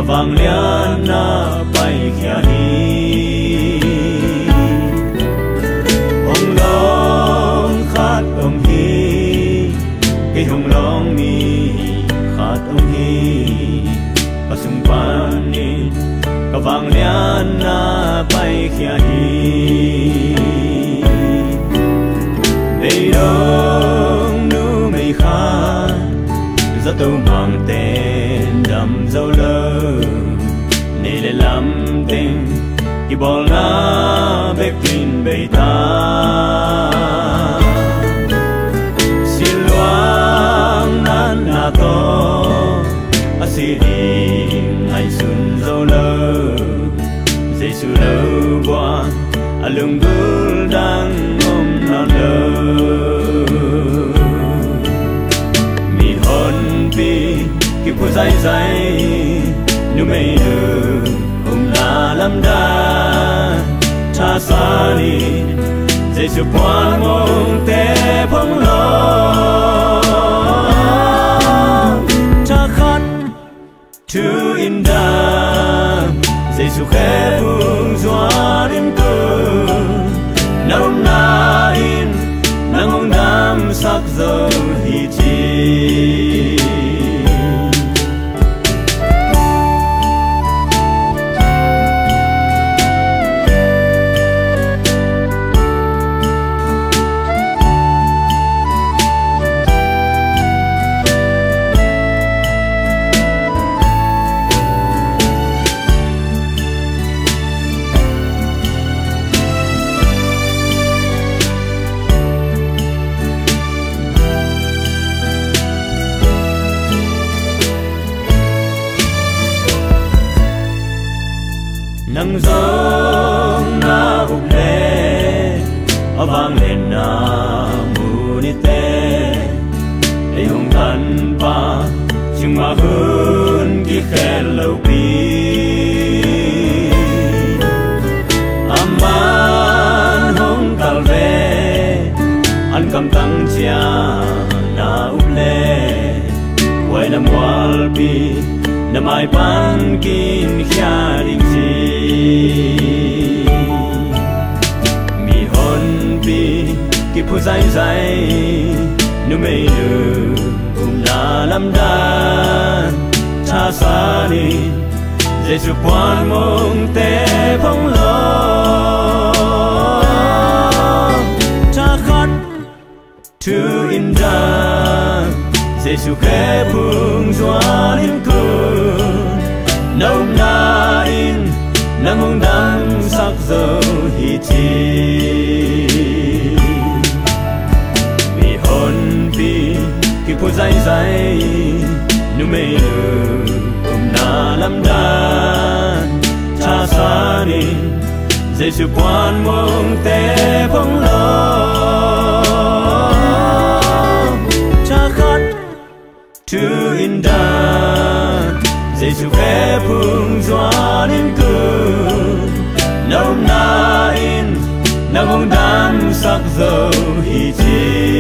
vang lian na bay kia đi hồng long khát ông hi cái hồng long mi khát ông hi và sung pan ni cái vang lian na bay kia đi đây đông nu mây khát rất tâu mang tên đầm dâu lơ này để làm tình khi bỏ na bếp pin bầy ta xin loang nan na to a si đi ngày xuân dâu lơ dây su lơ qua a lưng gül đang ôm non lơ khi phút dây dây nếu mây đường hôm na lâm đa cha xa đi dây su quan mong té phong lo cha khát thứ in đa dây su khẽ vương doa đêm cơ nấu na in nắng hồng đam sắc giờ hi chi nắng gió na ục lệ vang lên na mù ni tê để hồng thân pa chừng mà hơn khi khe lâu pi aman hồng tal ve an cầm tăng chia na ục lệ quay năm wal pi năm ai pan kin khia ding chi mi hon pi ki pu zai zai nu mei nu na lam da cha sa ni jesu quan mong te phong lo cha khát tu in da jesu khe phung doa in nấu na in nắng hồng đam sắc dầu hi chi mi hôn pi khi phút dây dây nu mây nu na lam đa cha sa ni jesu quan mong te phong lo cha khát tu in da Giêsu khẽ phung doa đến cơn nấu na in nắng hồng đam sắc dầu hi chi